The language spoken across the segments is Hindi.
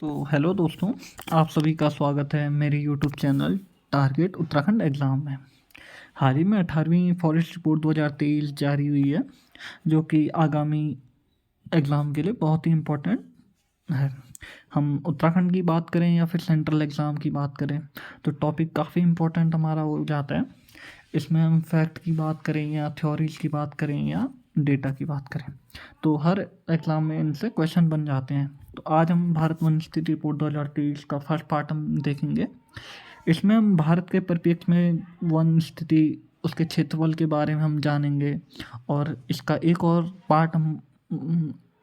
तो हेलो दोस्तों, आप सभी का स्वागत है मेरे YouTube channel target Uttarakhand exam में। हाल ही में 18वीं फॉरेस्ट रिपोर्ट 2023 जारी हुई है, जो कि आगामी एग्ज़ाम के लिए बहुत ही इम्पोर्टेंट है। हम उत्तराखंड की बात करें या फिर सेंट्रल एग्ज़ाम की बात करें तो टॉपिक काफ़ी इम्पोर्टेंट हमारा हो जाता है। इसमें हम फैक्ट की बात करें या थ्योरीज की बात करें या डेटा की बात करें, तो हर एग्ज़ाम में इनसे क्वेश्चन बन जाते हैं। तो आज हम भारत वन स्थिति रिपोर्ट 2023 का फर्स्ट पार्ट हम देखेंगे। इसमें हम भारत के परिप्रेक्ष्य में वन स्थिति, उसके क्षेत्रफल के बारे में हम जानेंगे, और इसका एक और पार्ट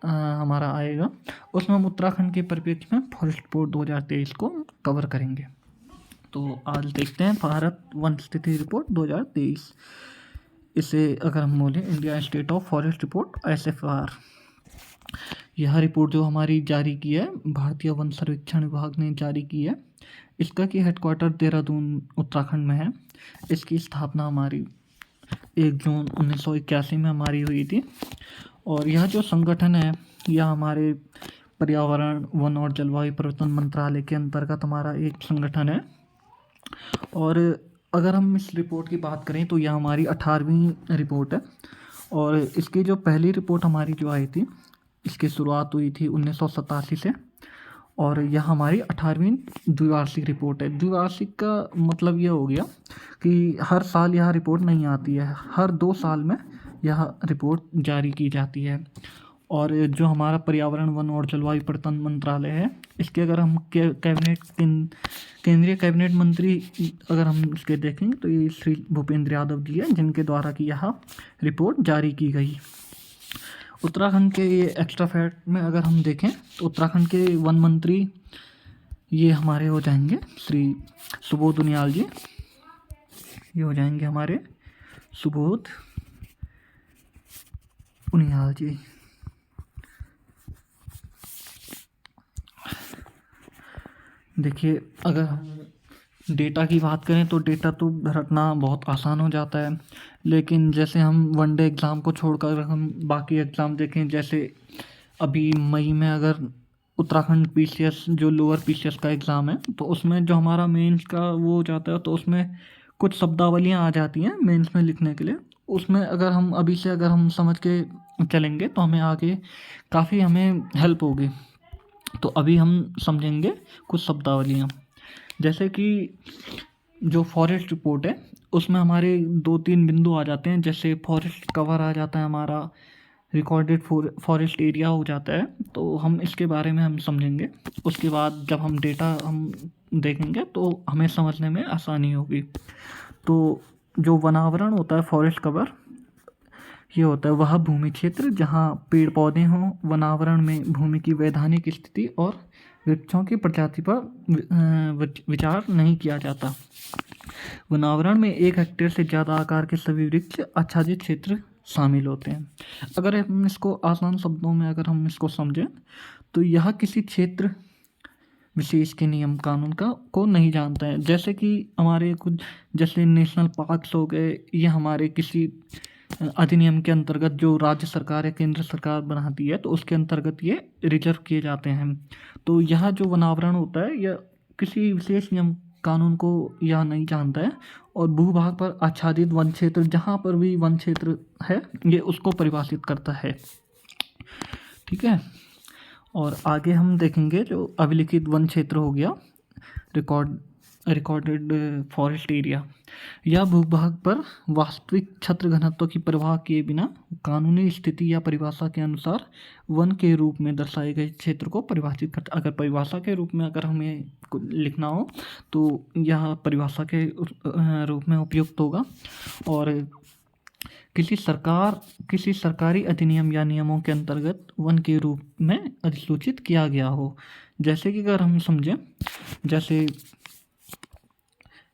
हमारा आएगा, उसमें हम उत्तराखंड के परिप्रेक्ष्य में फॉरेस्ट रिपोर्ट 2023 को कवर करेंगे। तो आज देखते हैं भारत वन स्थिति रिपोर्ट 2023। इसे अगर हम बोलें India state of forest report SFR, यह रिपोर्ट जो हमारी जारी की है भारतीय वन सर्वेक्षण विभाग ने जारी की है। इसका की हेडक्वार्टर देहरादून उत्तराखंड में है। इसकी स्थापना हमारी 1 जून 1981 में हमारी हुई थी, और यह जो संगठन है यह हमारे पर्यावरण, वन और जलवायु परिवर्तन मंत्रालय के अंतर्गत हमारा एक संगठन है। और अगर हम इस रिपोर्ट की बात करें तो यह हमारी 18वीं रिपोर्ट है, और इसकी जो पहली रिपोर्ट हमारी जो आई थी, इसकी शुरुआत हुई थी 1987 से, और यह हमारी 18वीं द्विवार्षिक रिपोर्ट है। द्विवार्षिक का मतलब यह हो गया कि हर साल यह रिपोर्ट नहीं आती है, हर 2 साल में यह रिपोर्ट जारी की जाती है। और जो हमारा पर्यावरण, वन और जलवायु परिवर्तन मंत्रालय है, इसके अगर हम केंद्रीय कैबिनेट मंत्री अगर हम इसके देखेंगे तो ये श्री भूपेंद्र यादव जी हैं, जिनके द्वारा की यह रिपोर्ट जारी की गई। उत्तराखंड के ये एक्स्ट्रा फैक्ट में अगर हम देखें तो उत्तराखंड के वन मंत्री ये हमारे हो जाएंगे श्री सुबोध उनियाल जी। ये हो जाएंगे हमारे सुबोध उनियाल जी। देखिए, अगर हम डेटा की बात करें तो डेटा तो रटना बहुत आसान हो जाता है, लेकिन जैसे हम वनडे एग्ज़ाम को छोड़कर हम बाकी एग्ज़ाम देखें, जैसे अभी मई में अगर उत्तराखंड PCS जो लोअर PCS का एग्ज़ाम है, तो उसमें जो हमारा मेंस का वो हो जाता है, तो उसमें कुछ शब्दावलियाँ आ जाती हैं मेंस में लिखने के लिए। उसमें अगर हम अभी से अगर हम समझ के चलेंगे तो हमें आगे काफ़ी हमें हेल्प होगी। तो अभी हम समझेंगे कुछ शब्दावलियाँ, जैसे कि जो फॉरेस्ट रिपोर्ट है उसमें हमारे 2-3 बिंदु आ जाते हैं। जैसे फॉरेस्ट कवर आ जाता है हमारा, रिकॉर्डेड फॉरेस्ट एरिया हो जाता है, तो हम इसके बारे में हम समझेंगे। उसके बाद जब हम डेटा हम देखेंगे तो हमें समझने में आसानी होगी। तो जो वनावरण होता है, फॉरेस्ट कवर, ये होता है वह भूमि क्षेत्र जहाँ पेड़ पौधे हों, वनावरण में भूमि की वैधानिक स्थिति और वृक्षों की प्रजाति पर विचार नहीं किया जाता। वनावरण में 1 हेक्टेयर से ज़्यादा आकार के सभी वृक्ष आच्छादित क्षेत्र शामिल होते हैं। अगर हम इसको आसान शब्दों में अगर हम इसको समझें तो यह किसी क्षेत्र विशेष के नियम कानून का को नहीं जानता है। जैसे कि हमारे कुछ जैसे नेशनल पार्क्स हो गए, ये हमारे किसी अधिनियम के अंतर्गत जो राज्य सरकार या केंद्र सरकार बनाती है, तो उसके अंतर्गत ये रिजर्व किए जाते हैं। तो यह जो वनावरण होता है यह किसी विशेष नियम कानून को यह नहीं जानता है, और भूभाग पर आच्छादित वन क्षेत्र, जहाँ पर भी वन क्षेत्र है, ये उसको परिभाषित करता है। ठीक है, और आगे हम देखेंगे जो अभिलिखित वन क्षेत्र हो गया, रिकॉर्डेड फॉरेस्ट एरिया। यह भूभाग पर वास्तविक छत्र घनत्व की परवाह किए बिना कानूनी स्थिति या परिभाषा के अनुसार वन के रूप में दर्शाए गए क्षेत्र को परिभाषित करता। अगर परिभाषा के रूप में अगर हमें लिखना हो तो यह परिभाषा के रूप में उपयुक्त होगा। और किसी सरकारी अधिनियम या नियमों के अंतर्गत वन के रूप में अधिसूचित किया गया हो। जैसे कि अगर हम समझें, जैसे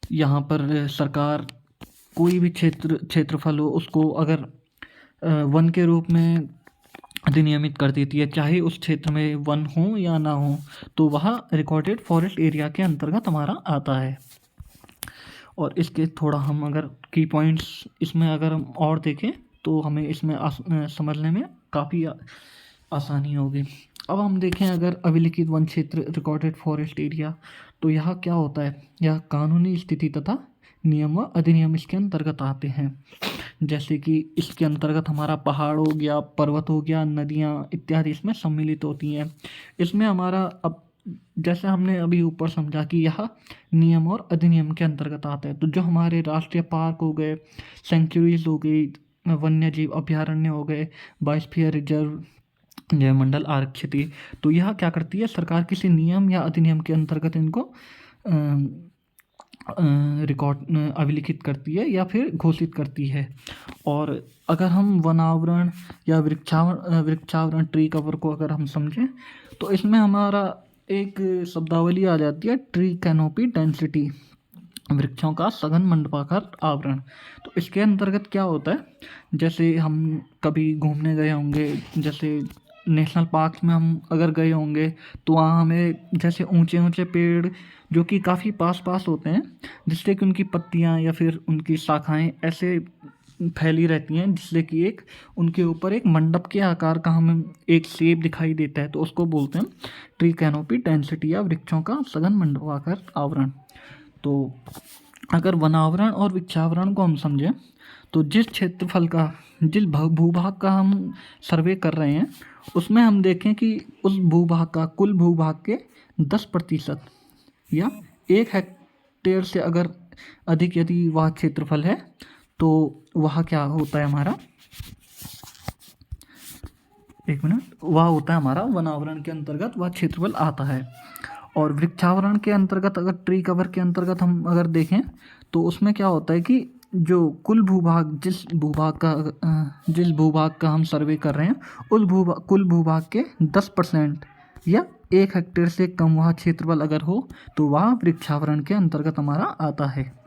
यहाँ पर सरकार कोई भी क्षेत्रफल हो उसको अगर वन के रूप में अधिनियमित कर देती है, चाहे उस क्षेत्र में वन हो या ना हो, तो वह रिकॉर्डेड फॉरेस्ट एरिया के अंतर्गत हमारा आता है। और इसके थोड़ा हम अगर की पॉइंट्स इसमें अगर हम और देखें तो हमें इसमें समझने में काफ़ी आसानी होगी। अब हम देखें अगर अभिलिखित वन क्षेत्र रिकॉर्डेड फॉरेस्ट एरिया, तो यह क्या होता है? यह कानूनी स्थिति तथा नियम व अधिनियम इसके अंतर्गत आते हैं। जैसे कि इसके अंतर्गत हमारा पहाड़ हो गया, पर्वत हो गया, नदियाँ इत्यादि इसमें सम्मिलित होती हैं। इसमें हमारा अब जैसे हमने अभी ऊपर समझा कि यह नियम और अधिनियम के अंतर्गत आता है। तो जो हमारे राष्ट्रीय पार्क हो गए, सेंचुरीज हो गई, वन्य जीव अभयारण्य हो गए, बायोस्फीयर रिजर्व, जैवमंडल आरक्षित, तो यह क्या करती है? सरकार किसी नियम या अधिनियम के अंतर्गत इनको रिकॉर्ड अभिलिखित करती है या फिर घोषित करती है। और अगर हम वनावरण या वृक्षावरण ट्री कवर को अगर हम समझें, तो इसमें हमारा एक शब्दावली आ जाती है, ट्री कैनोपी डेंसिटी, वृक्षों का सघन मंडपाकार आवरण। तो इसके अंतर्गत क्या होता है? जैसे हम कभी घूमने गए होंगे, जैसे नेशनल पार्क में हम अगर गए होंगे, तो वहाँ हमें जैसे ऊंचे ऊंचे पेड़ जो कि काफ़ी पास पास होते हैं, जिससे कि उनकी पत्तियाँ या फिर उनकी शाखाएं ऐसे फैली रहती हैं, जिससे कि एक उनके ऊपर एक मंडप के आकार का हमें एक शेप दिखाई देता है, तो उसको बोलते हैं ट्री कैनोपी डेंसिटी या वृक्षों का सघन मंडपाकार आवरण। तो अगर वनावरण और वृक्षावरण को हम समझें, तो जिस क्षेत्रफल का, जिस भूभाग का हम सर्वे कर रहे हैं, उसमें हम देखें कि उस भूभाग का, कुल भूभाग के 10% या 1 हेक्टेयर से अगर अधिक यदि वह क्षेत्रफल है, तो वह क्या होता है हमारा, एक मिनट, वह होता है हमारा वनावरण के अंतर्गत, वह क्षेत्रफल आता है। और वृक्षावरण के अंतर्गत अगर ट्री कवर के अंतर्गत हम अगर देखें, तो उसमें क्या होता है कि जो कुल भूभाग, जिस भूभाग का हम सर्वे कर रहे हैं, उस कुल भूभाग के 10% या 1 हेक्टेयर से कम वह क्षेत्रफल अगर हो, तो वह वृक्षावरण के अंतर्गत हमारा आता है।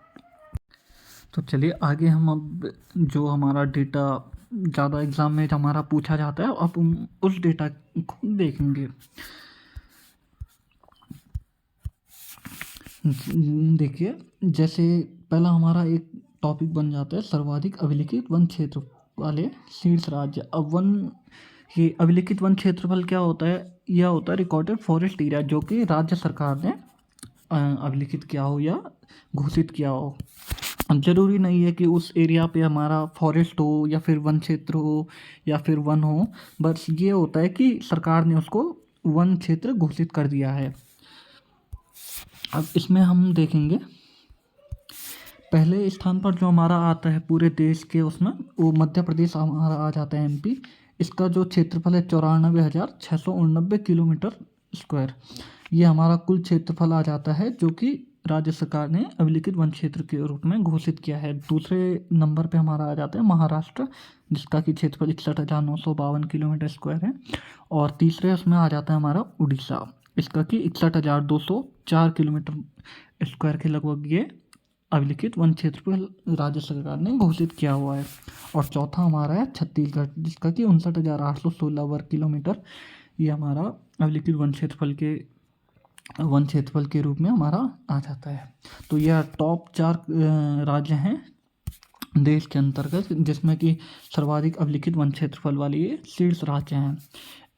तो चलिए आगे हम अब जो हमारा डेटा ज़्यादा एग्ज़ाम में हमारा पूछा जाता है, अब हम उस डेटा को देखेंगे। देखिए, जैसे पहला हमारा एक टॉपिक बन जाता है सर्वाधिक अभिलिखित वन क्षेत्र वाले शीर्ष राज्य। अब ये अभिलिखित वन क्षेत्रफल क्या होता है? यह होता है रिकॉर्डेड फॉरेस्ट एरिया, जो कि राज्य सरकार ने अभिलिखित किया हो या घोषित किया हो। अब जरूरी नहीं है कि उस एरिया पे हमारा फॉरेस्ट हो या फिर वन क्षेत्र हो या फिर वन हो, बस ये होता है कि सरकार ने उसको वन क्षेत्र घोषित कर दिया है। अब इसमें हम देखेंगे, पहले स्थान पर जो हमारा आता है पूरे देश के, उसमें वो मध्य प्रदेश हमारा आ जाता है, MP। इसका जो क्षेत्रफल है 94,689 किलोमीटर स्क्वायर, ये हमारा कुल क्षेत्रफल आ जाता है, जो कि राज्य सरकार ने अभिलिखित वन क्षेत्र के रूप में घोषित किया है। दूसरे नंबर पे हमारा आ जाता है महाराष्ट्र, जिसका कि क्षेत्रफल 61,952 किलोमीटर स्क्वायर है। और तीसरे उसमें आ जाता है हमारा उड़ीसा, इसका कि 61,204 किलोमीटर स्क्वायर के लगभग ये अभिलिखित वन क्षेत्र पर राज्य सरकार ने घोषित किया हुआ है। और चौथा हमारा है छत्तीसगढ़, जिसका कि 59,816 वर्ग किलोमीटर, ये हमारा अभिलिखित वन क्षेत्रफल के रूप में हमारा आ जाता है। तो यह टॉप 4 राज्य हैं देश के अंतर्गत, जिसमें कि सर्वाधिक अभिलिखित वन क्षेत्रफल वाले ये शीर्ष राज्य हैं।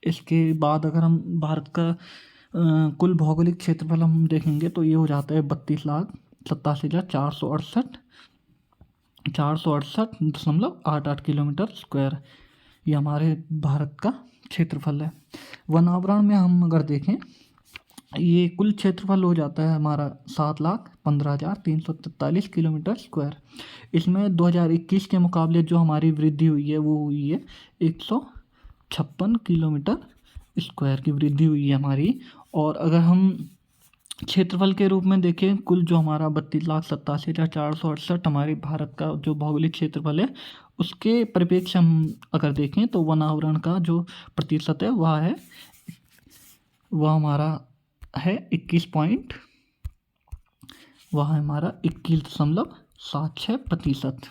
इसके बाद अगर हम भारत का कुल भौगोलिक क्षेत्रफल हम देखेंगे, तो ये हो जाता है 32,87,468.88 किलोमीटर स्क्वायर, ये हमारे भारत का क्षेत्रफल है। वनावरण में हम अगर देखें, ये कुल क्षेत्रफल हो जाता है हमारा 7,15,343 किलोमीटर स्क्वायर। इसमें 2021 के मुकाबले जो हमारी वृद्धि हुई है, वो हुई है 156 किलोमीटर स्क्वायर की वृद्धि हुई है हमारी। और अगर हम क्षेत्रफल के रूप में देखें, कुल जो हमारा 32,87,468 हमारे भारत का जो भौगोलिक क्षेत्रफल है, उसके परिप्रेक्ष्य हम अगर देखें, तो वनावरण का जो प्रतिशत है वह हमारा है 21.76%।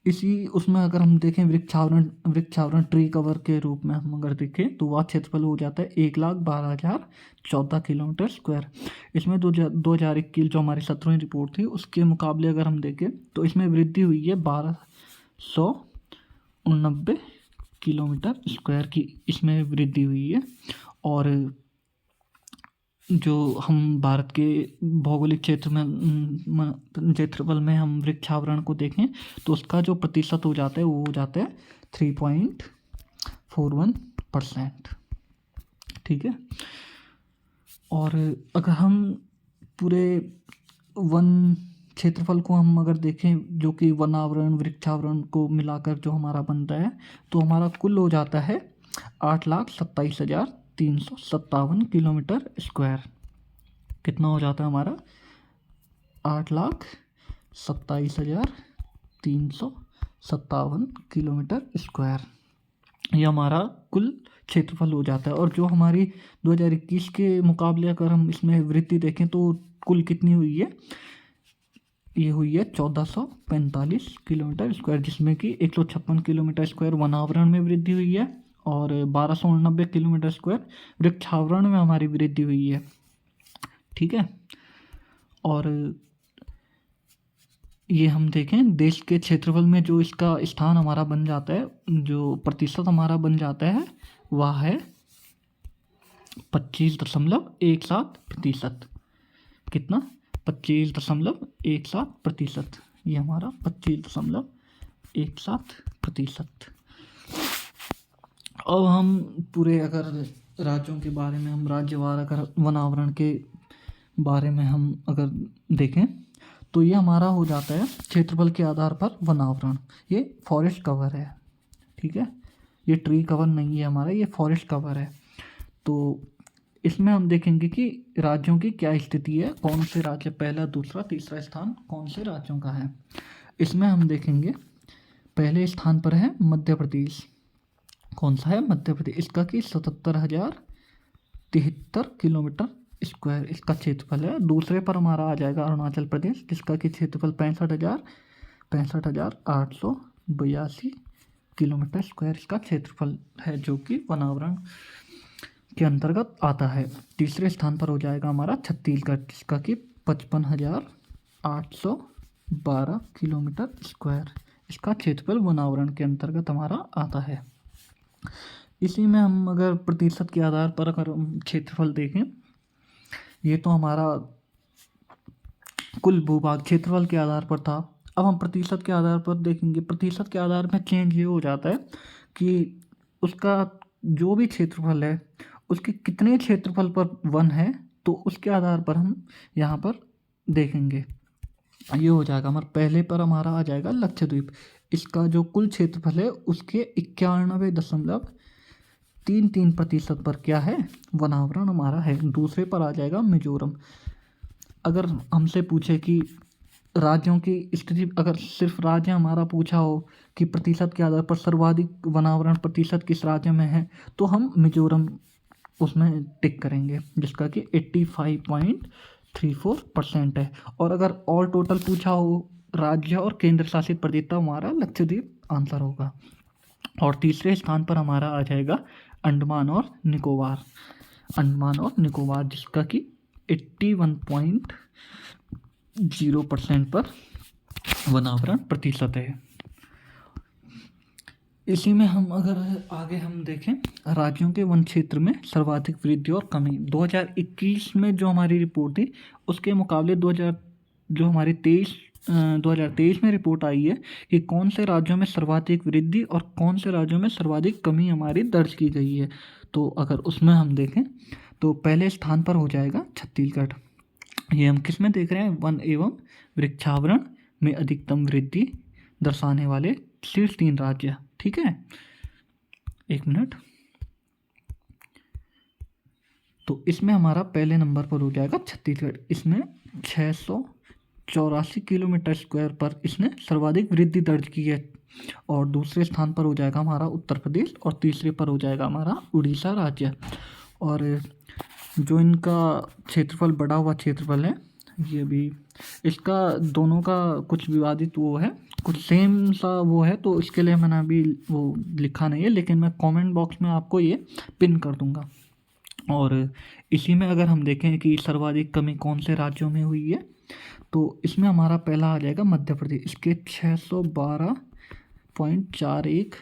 इसी उसमें अगर हम देखें वृक्षावरण ट्री कवर के रूप में हम अगर देखें, तो वह क्षेत्रफल हो जाता है 1,12,014 किलोमीटर स्क्वायर। इसमें 2021 जो हमारी 17वीं रिपोर्ट थी, उसके मुकाबले अगर हम देखें, तो इसमें वृद्धि हुई है 1,289 किलोमीटर स्क्वायर की इसमें वृद्धि हुई है। और जो हम भारत के भौगोलिक क्षेत्र में क्षेत्रफल में हम वृक्षावरण को देखें तो उसका जो प्रतिशत हो जाता है वो हो जाता है 3.41%। ठीक है। और अगर हम पूरे वन क्षेत्रफल को हम अगर देखें जो कि वन आवरण वृक्षावरण को मिलाकर जो हमारा बनता है तो हमारा कुल हो जाता है 8,27,357 किलोमीटर स्क्वायर। कितना हो जाता है हमारा? 8,27,357 किलोमीटर स्क्वायर। ये हमारा कुल क्षेत्रफल हो जाता है। और जो हमारी 2021 के मुकाबले अगर हम इसमें वृद्धि देखें तो कुल कितनी हुई है? ये हुई है 1445 किलोमीटर स्क्वायर, जिसमें कि 156 किलोमीटर स्क्वायर वन आवरण में वृद्धि हुई है और 1289 किलोमीटर स्क्वायर वृक्षावरण में हमारी वृद्धि हुई है। ठीक है। और ये हम देखें देश के क्षेत्रफल में जो इसका स्थान हमारा बन जाता है, जो प्रतिशत हमारा बन जाता है वह है 25.17%। कितना? 25.17%। ये हमारा 25.17%। अब हम पूरे अगर राज्यों के बारे में हम राज्यवार अगर वनावरण के बारे में हम अगर देखें तो ये हमारा हो जाता है क्षेत्रफल के आधार पर वनावरण। ये फॉरेस्ट कवर है। ठीक है। ये ट्री कवर नहीं है हमारा, ये फॉरेस्ट कवर है। तो इसमें हम देखेंगे कि राज्यों की क्या स्थिति है, कौन से राज्य पहला दूसरा तीसरा स्थान कौन से राज्यों का है। इसमें हम देखेंगे पहले स्थान पर है मध्य प्रदेश। कौन सा है? मध्य प्रदेश। इसका कि 77,073 किलोमीटर स्क्वायर इसका क्षेत्रफल है। दूसरे पर हमारा आ जाएगा अरुणाचल प्रदेश, जिसका कि क्षेत्रफल 65,882 किलोमीटर स्क्वायर इसका क्षेत्रफल है, जो कि वनावरण के अंतर्गत आता है। तीसरे स्थान पर हो जाएगा हमारा छत्तीसगढ़, जिसका कि 55,812 किलोमीटर स्क्वायर इसका क्षेत्रफल वनावरण के अंतर्गत हमारा आता है। इसी में हम अगर प्रतिशत के आधार पर अगर हम क्षेत्रफल देखें, ये तो हमारा कुल भूभाग क्षेत्रफल के आधार पर था। अब हम प्रतिशत के आधार पर देखेंगे। प्रतिशत के आधार में चेंज ये हो जाता है कि उसका जो भी क्षेत्रफल है उसके कितने क्षेत्रफल पर वन है, तो उसके आधार पर हम यहाँ पर देखेंगे। ये हो जाएगा हमारा पहले पर हमारा आ जाएगा लक्षद्वीप। इसका जो कुल क्षेत्रफल है उसके 91.33% पर क्या है? वनावरण हमारा है। दूसरे पर आ जाएगा मिजोरम। अगर हमसे पूछे कि राज्यों की स्थिति, अगर सिर्फ राज्य हमारा पूछा हो कि प्रतिशत के आधार पर सर्वाधिक वनावरण प्रतिशत किस राज्य में है, तो हम मिजोरम उसमें टिक करेंगे, जिसका कि 85.34% है। और अगर ऑल टोटल पूछा हो राज्य और केंद्र शासित प्रदेश, तो हमारा लक्षद्वीप आंसर होगा। और तीसरे स्थान पर हमारा आ जाएगा अंडमान और निकोबार। अंडमान और निकोबार, जिसका कि 81.0% पर वनावरण प्रतिशत है। इसी में हम अगर आगे हम देखें राज्यों के वन क्षेत्र में सर्वाधिक वृद्धि और कमी, 2021 में जो हमारी रिपोर्ट थी उसके मुकाबले 2023 में रिपोर्ट आई है कि कौन से राज्यों में सर्वाधिक वृद्धि और कौन से राज्यों में सर्वाधिक कमी हमारी दर्ज की गई है। तो अगर उसमें हम देखें तो पहले स्थान पर हो जाएगा छत्तीसगढ़। ये हम किस में देख रहे हैं? वन एवं वृक्षावरण में अधिकतम वृद्धि दर्शाने वाले शीर्ष 3 राज्य। ठीक है, एक मिनट। तो इसमें हमारा पहले नंबर पर हो जाएगा छत्तीसगढ़। इसमें 684 किलोमीटर स्क्वायर पर इसने सर्वाधिक वृद्धि दर्ज की है। और दूसरे स्थान पर हो जाएगा हमारा उत्तर प्रदेश और तीसरे पर हो जाएगा हमारा उड़ीसा राज्य। और जो इनका क्षेत्रफल बढ़ा हुआ क्षेत्रफल है, ये भी इसका दोनों का कुछ विवादित वो है, कुछ सेम सा वो है, तो इसके लिए मैंने अभी वो लिखा नहीं है, लेकिन मैं कमेंट बॉक्स में आपको ये पिन कर दूंगा। और इसी में अगर हम देखें कि सर्वाधिक कमी कौन से राज्यों में हुई है, तो इसमें हमारा पहला आ जाएगा मध्य प्रदेश। इसके 612.41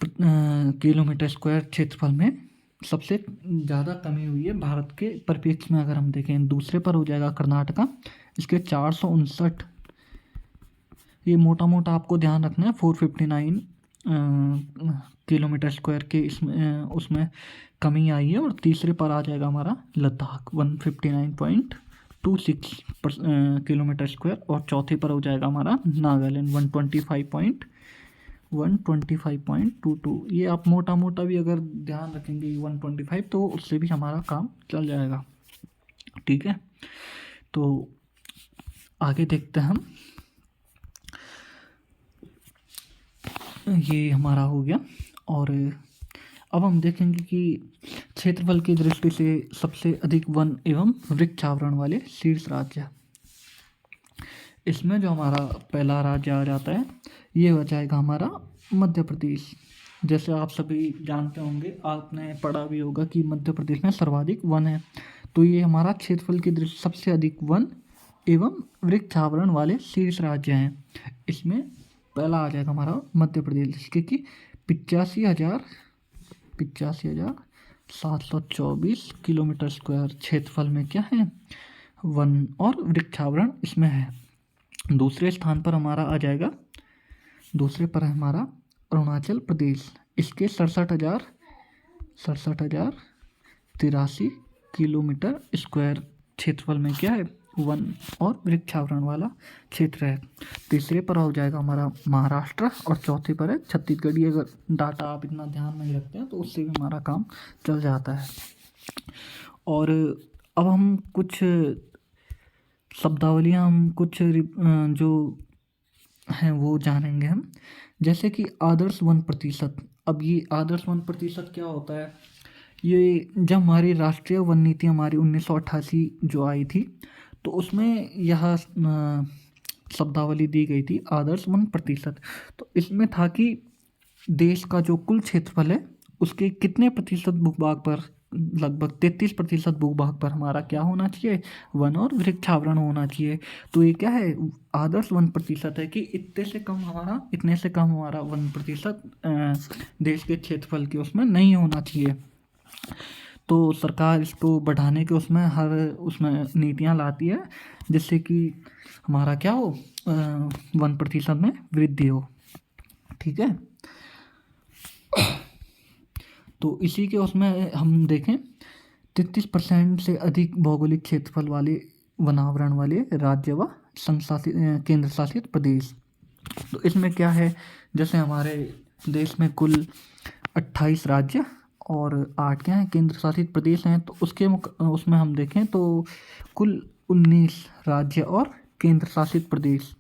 किलोमीटर स्क्वायर क्षेत्रफल में सबसे ज़्यादा कमी हुई है भारत के परिप्रेक्ष्य में। अगर हम देखें, दूसरे पर हो जाएगा कर्नाटका, इसके 459। ये मोटा मोटा आपको ध्यान रखना है, 459 किलोमीटर स्क्वायर के इसमें उसमें कमी आई है। और तीसरे पर आ जाएगा हमारा लद्दाख, 159.26 किलोमीटर स्क्वायर। और चौथे पर हो जाएगा हमारा नागालैंड, 125.22। ये आप मोटा मोटा भी अगर ध्यान रखेंगे 125, तो उससे भी हमारा काम चल जाएगा। ठीक है, तो आगे देखते हैं हम। ये हमारा हो गया। और अब हम देखेंगे कि क्षेत्रफल की दृष्टि से सबसे अधिक वन एवं वृक्षावरण वाले शीर्ष राज्य। इसमें जो हमारा पहला राज्य आ जाता है, ये हो जाएगा हमारा मध्य प्रदेश। जैसे आप सभी जानते होंगे, आपने पढ़ा भी होगा कि मध्य प्रदेश में सर्वाधिक वन है। तो ये हमारा क्षेत्रफल की दृष्टि सबसे अधिक वन एवं वृक्षावरण वाले शीर्ष राज्य हैं। इसमें पहला आ जाएगा हमारा मध्य प्रदेश, जिसके कि 85,724 किलोमीटर स्क्वायर क्षेत्रफल में क्या है, वन और वृक्षावरण इसमें है। दूसरे स्थान पर हमारा आ जाएगा, दूसरे पर है हमारा अरुणाचल प्रदेश। इसके 67,083 किलोमीटर स्क्वायर क्षेत्रफल में क्या है, वन और वृक्षावरण वाला क्षेत्र है। तीसरे पर हो जाएगा हमारा महाराष्ट्र, और चौथे पर है छत्तीसगढ़। ये अगर डाटा आप इतना ध्यान नहीं रखते हैं तो उससे भी हमारा काम चल जाता है। और अब हम कुछ शब्दावलियाँ, हम कुछ जो हैं वो जानेंगे हम। जैसे कि आदर्श 1%। अब ये आदर्श 1% क्या होता है, ये जब हमारी राष्ट्रीय वन नीति हमारी 1988 जो आई थी, तो उसमें यह शब्दावली दी गई थी, आदर्श 1%। तो इसमें था कि देश का जो कुल क्षेत्रफल है उसके कितने प्रतिशत भूभाग पर, लगभग 33% भूभाग पर हमारा क्या होना चाहिए, वन और वृक्षावरण होना चाहिए। तो ये क्या है, आदर्श 1% है कि इतने से कम हमारा, इतने से कम हमारा 1% देश के क्षेत्रफल के उसमें नहीं होना चाहिए। तो सरकार इसको बढ़ाने के उसमें हर उसमें नीतियाँ लाती है, जिससे कि हमारा क्या हो, 1% में वृद्धि हो। ठीक है, तो इसी के उसमें हम देखें, 33% से अधिक भौगोलिक क्षेत्रफल वाले वनावरण वाले राज्य व संघ शासित केंद्र शासित प्रदेश। तो इसमें क्या है, जैसे हमारे देश में कुल 28 राज्य और 8 क्या हैं, केंद्र शासित प्रदेश हैं। तो उसके उसमें हम देखें तो कुल 19 राज्य और केंद्र शासित प्रदेश।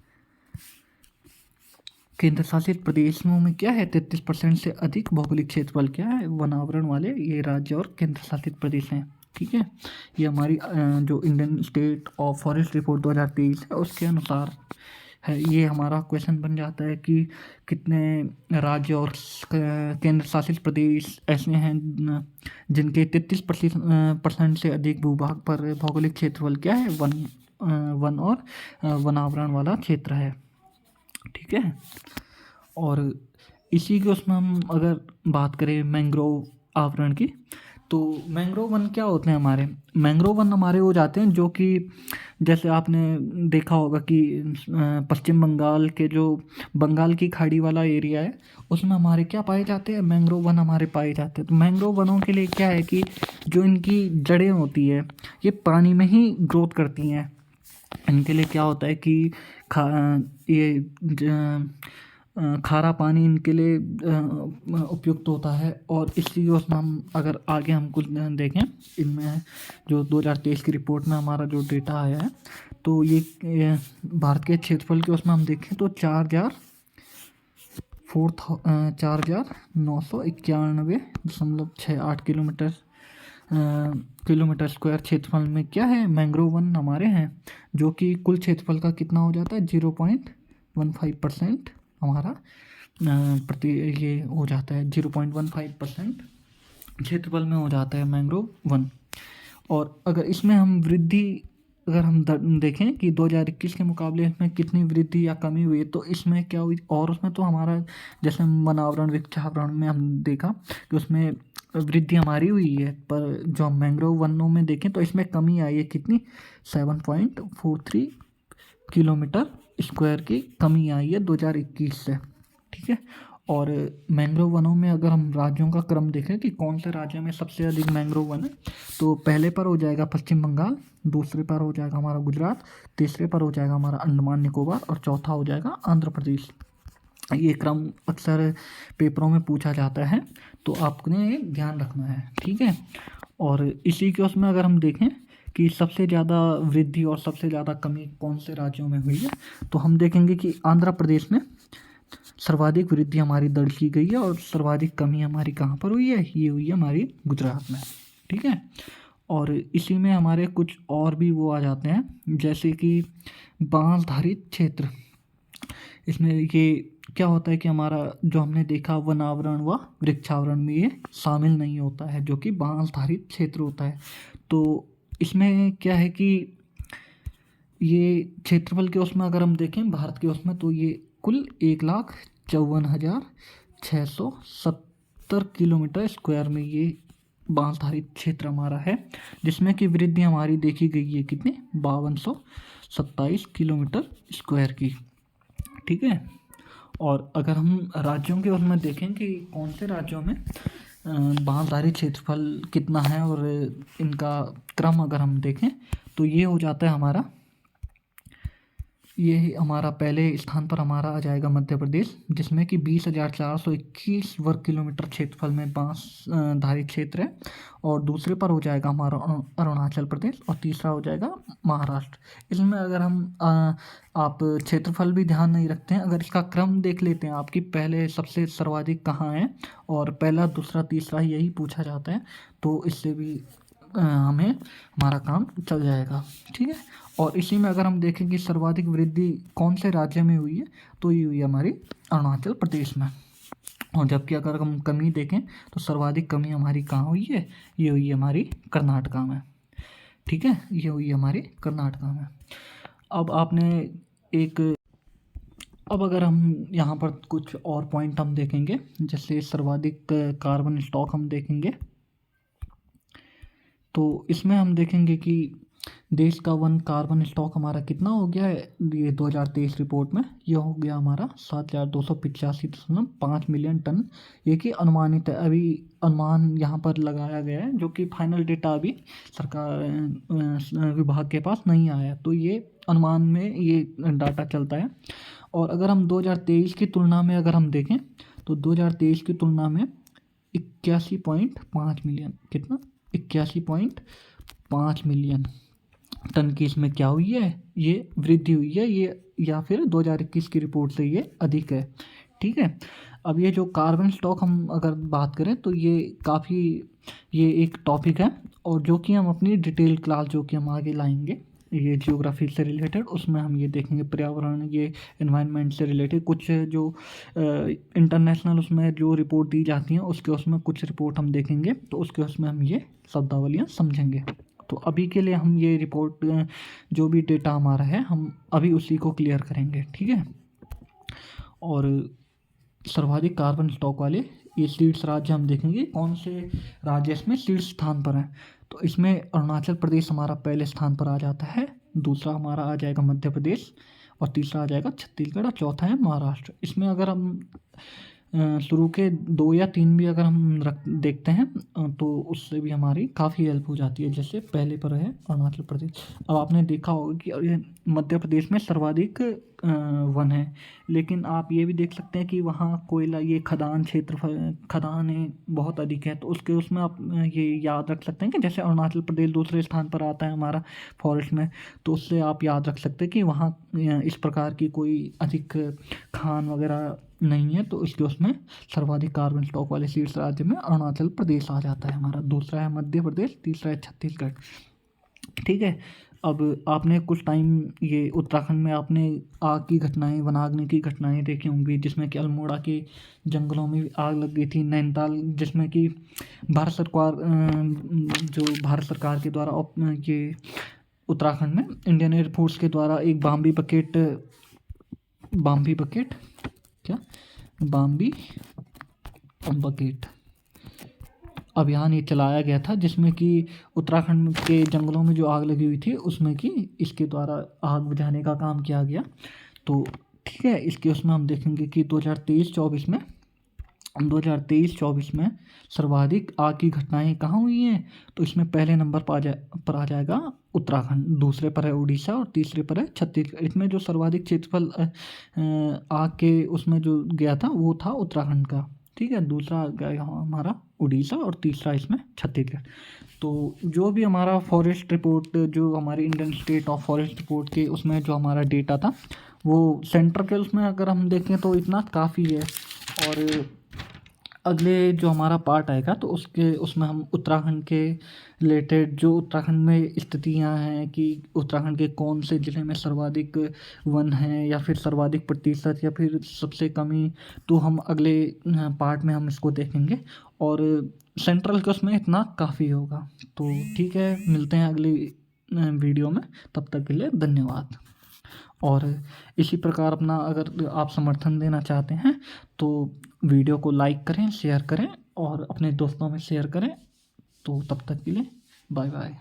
केंद्र शासित प्रदेशों में क्या है, 33% से अधिक भौगोलिक क्षेत्रफल क्या है, वनावरण वाले ये राज्य और केंद्र शासित प्रदेश हैं। ठीक है, ये हमारी जो Indian state of forest report 2023 है उसके अनुसार है। ये हमारा क्वेश्चन बन जाता है कि कितने राज्य और केंद्र शासित प्रदेश ऐसे हैं जिनके 33% से अधिक भूभाग पर भौगोलिक क्षेत्रफल क्या है, वन और वनावरण वाला क्षेत्र है। ठीक है, और इसी के उसमें हम अगर बात करें मैंग्रोव आवरण की, तो मैंग्रोव वन क्या होते हैं हमारे, मैंग्रोव वन हमारे हो जाते हैं जो कि जैसे आपने देखा होगा कि पश्चिम बंगाल के जो बंगाल की खाड़ी वाला एरिया है उसमें हमारे क्या पाए जाते हैं, मैंग्रोव वन हमारे पाए जाते हैं। तो मैंग्रोव वनों के लिए क्या है कि जो इनकी जड़ें होती है ये पानी में ही ग्रोथ करती हैं। इनके लिए क्या होता है कि खारा पानी इनके लिए उपयुक्त होता है। और इसी उसमें हम अगर आगे हम कुछ देखें, इनमें जो 2023 की रिपोर्ट में हमारा जो डेटा आया है, तो ये भारत के क्षेत्रफल के उसमें हम देखें तो 4,991.68 किलोमीटर स्क्वायर क्षेत्रफल में क्या है, मैंग्रोव वन हमारे हैं, जो कि कुल क्षेत्रफल का कितना हो जाता है, 0.15% हमारा ये हो जाता है, 0.15% क्षेत्रफल में हो जाता है मैंग्रोव वन। और अगर इसमें हम वृद्धि अगर हम देखें कि 2021 के मुकाबले इसमें कितनी वृद्धि या कमी हुई है, तो इसमें क्या हुई, और उसमें तो हमारा जैसे वनावरण वृक्षावरण में हम देखा कि उसमें वृद्धि हमारी हुई है, पर जो हम मैंग्रोव वनों में देखें तो इसमें कमी आई है। कितनी? 7.43 किलोमीटर स्क्वायर की कमी आई है 2021 से। ठीक है। और मैंग्रोव वनों में अगर हम राज्यों का क्रम देखें कि कौन से राज्य में सबसे अधिक मैंग्रोव वन है, तो पहले पर हो जाएगा पश्चिम बंगाल, दूसरे पर हो जाएगा हमारा गुजरात, तीसरे पर हो जाएगा हमारा अंडमान निकोबार, और चौथा हो जाएगा आंध्र प्रदेश। ये क्रम अक्सर पेपरों में पूछा जाता है, तो आपने ध्यान रखना है। ठीक है। और इसी के उसमें अगर हम देखें कि सबसे ज़्यादा वृद्धि और सबसे ज़्यादा कमी कौन से राज्यों में हुई है, तो हम देखेंगे कि आंध्र प्रदेश में सर्वाधिक वृद्धि हमारी दर्ज की गई है, और सर्वाधिक कमी हमारी कहाँ पर हुई है? ये हुई है हमारी गुजरात में। ठीक है। और इसी में हमारे कुछ और भी वो आ जाते हैं, जैसे कि बांसधारित क्षेत्र। इसमें ये क्या होता है कि हमारा जो हमने देखा वनावरण व वृक्षावरण में ये शामिल नहीं होता है, जो कि बांसधारित क्षेत्र होता है। तो इसमें क्या है कि ये क्षेत्रफल के उसमें अगर हम देखें भारत के उसमें, तो ये कुल 1,54,670 किलोमीटर स्क्वायर में ये बांसधारी क्षेत्र हमारा है, जिसमें कि वृद्धि हमारी देखी गई है कितनी? 5227 किलोमीटर स्क्वायर की। ठीक है। और अगर हम राज्यों के उसमें देखें कि कौन से राज्यों में बांसधारी क्षेत्रफल कितना है, और इनका क्रम अगर हम देखें, तो ये हो जाता है हमारा, ये हमारा पहले स्थान पर हमारा आ जाएगा मध्य प्रदेश, जिसमें कि 20,421 वर्ग किलोमीटर क्षेत्रफल में बांसधारी क्षेत्र है। और दूसरे पर हो जाएगा हमारा अरुणाचल प्रदेश, और तीसरा हो जाएगा महाराष्ट्र। इसमें अगर हम आप क्षेत्रफल भी ध्यान नहीं रखते हैं, अगर इसका क्रम देख लेते हैं आपकी, पहले सबसे सर्वाधिक कहाँ है, और पहला दूसरा तीसरा यही पूछा जाता है, तो इससे भी हमें हमारा काम चल जाएगा। ठीक है। और इसी में अगर हम देखें कि सर्वाधिक वृद्धि कौन से राज्य में हुई है, तो ये हुई है हमारी अरुणाचल प्रदेश में। और जबकि अगर हम कमी देखें तो सर्वाधिक कमी हमारी कहाँ हुई है? ये हुई है हमारी कर्नाटका में। ठीक है। ये हुई है हमारी कर्नाटका में। अब आपने एक अब अगर हम यहाँ पर कुछ और पॉइंट हम देखेंगे, जैसे सर्वाधिक कार्बन स्टॉक हम देखेंगे, तो इसमें हम देखेंगे कि देश का वन कार्बन स्टॉक हमारा कितना हो गया है, ये 2023 रिपोर्ट में ये हो गया हमारा 7,285.5 मिलियन टन। ये कि अनुमानित है, अभी अनुमान यहाँ पर लगाया गया है, जो कि फाइनल डेटा अभी सरकार विभाग के पास नहीं आया है, तो ये अनुमान में ये डाटा चलता है। और अगर हम 2023 की तुलना में अगर हम देखें, तो 2023 की तुलना में 81.5 मिलियन, कितना? 81.5 मिलियन टन की इसमें क्या हुई है? ये वृद्धि हुई है, ये या फिर 2021 की रिपोर्ट से ये अधिक है। ठीक है। अब ये जो कार्बन स्टॉक हम अगर बात करें, तो ये काफ़ी ये एक टॉपिक है, और जो कि हम अपनी डिटेल क्लास जो कि हम आगे लाएंगे, ये जियोग्राफी से रिलेटेड, उसमें हम ये देखेंगे पर्यावरण, ये एनवायरनमेंट से रिलेटेड कुछ जो इंटरनेशनल उसमें जो रिपोर्ट दी जाती हैं, उसके उसमें कुछ रिपोर्ट हम देखेंगे, तो उसके उसमें हम ये शब्दावलियाँ समझेंगे। तो अभी के लिए हम ये रिपोर्ट जो भी डेटा हमारा है, हम अभी उसी को क्लियर करेंगे। ठीक है। और सर्वाधिक कार्बन स्टॉक वाले ये शीर्ष राज्य हम देखेंगे, कौन से राज्य इसमें शीर्ष स्थान पर हैं। तो इसमें अरुणाचल प्रदेश हमारा पहले स्थान पर आ जाता है, दूसरा हमारा आ जाएगा मध्य प्रदेश, और तीसरा आ जाएगा छत्तीसगढ़, और चौथा है महाराष्ट्र। इसमें अगर हम शुरू के 2 या 3 भी अगर हम देखते हैं, तो उससे भी हमारी काफ़ी हेल्प हो जाती है। जैसे पहले पर है अरुणाचल प्रदेश। अब आपने देखा होगा कि ये मध्य प्रदेश में सर्वाधिक वन है, लेकिन आप ये भी देख सकते हैं कि वहाँ कोयला, ये खदान क्षेत्र, खदानें बहुत अधिक है, तो उसके उसमें आप ये याद रख सकते हैं कि जैसे अरुणाचल प्रदेश दूसरे स्थान पर आता है हमारा फॉरेस्ट में, तो उससे आप याद रख सकते हैं कि वहाँ इस प्रकार की कोई अधिक खान वगैरह नहीं है, तो उसके उसमें सर्वाधिक कार्बन स्टॉक वाले शीर्ष राज्य में अरुणाचल प्रदेश आ जाता है हमारा। दूसरा है मध्य प्रदेश, तीसरा है छत्तीसगढ़। ठीक है। अब आपने कुछ टाइम ये उत्तराखंड में आपने आग की घटनाएं, वनाग्नि की घटनाएं देखी होंगी, जिसमें कि अल्मोड़ा के जंगलों में आग लग गई थी, नैनीताल, जिसमें कि भारत सरकार जो भारत सरकार के द्वारा ये उत्तराखंड में इंडियन एयरफोर्स के द्वारा एक बाम्बी बकेट अभियान ये चलाया गया था, जिसमें कि उत्तराखंड के जंगलों में जो आग लगी हुई थी उसमें कि इसके द्वारा आग बुझाने का काम किया गया। तो ठीक है, इसके उसमें हम देखेंगे कि 2023-24 में सर्वाधिक आग की घटनाएं कहाँ हुई हैं। तो इसमें पहले नंबर पर आ जाएगा उत्तराखंड, दूसरे पर है उड़ीसा और तीसरे पर है छत्तीसगढ़। इसमें जो सर्वाधिक क्षेत्रफल आग के उसमें जो गया था वो था उत्तराखंड का। ठीक है, दूसरा गया हमारा उड़ीसा और तीसरा इसमें छत्तीसगढ़। तो जो भी हमारा फॉरेस्ट रिपोर्ट, जो हमारी Indian state of forest report के उसमें जो हमारा डेटा था वो सेंटर के उसमें अगर हम देखें तो इतना काफ़ी है। और अगले जो हमारा पार्ट आएगा तो उसमें हम उत्तराखंड के रिलेटेड जो उत्तराखंड में स्थितियां हैं कि उत्तराखंड के कौन से ज़िले में सर्वाधिक वन हैं या फिर सर्वाधिक प्रतिशत या फिर सबसे कमी, तो हम अगले पार्ट में हम इसको देखेंगे। और सेंट्रल के उसमें इतना काफ़ी होगा। तो ठीक है, मिलते हैं अगली वीडियो में, तब तक के लिए धन्यवाद। और इसी प्रकार अपना अगर आप समर्थन देना चाहते हैं तो वीडियो को लाइक करें, शेयर करें और अपने दोस्तों में शेयर करें। तो तब तक के लिए बाय बाय।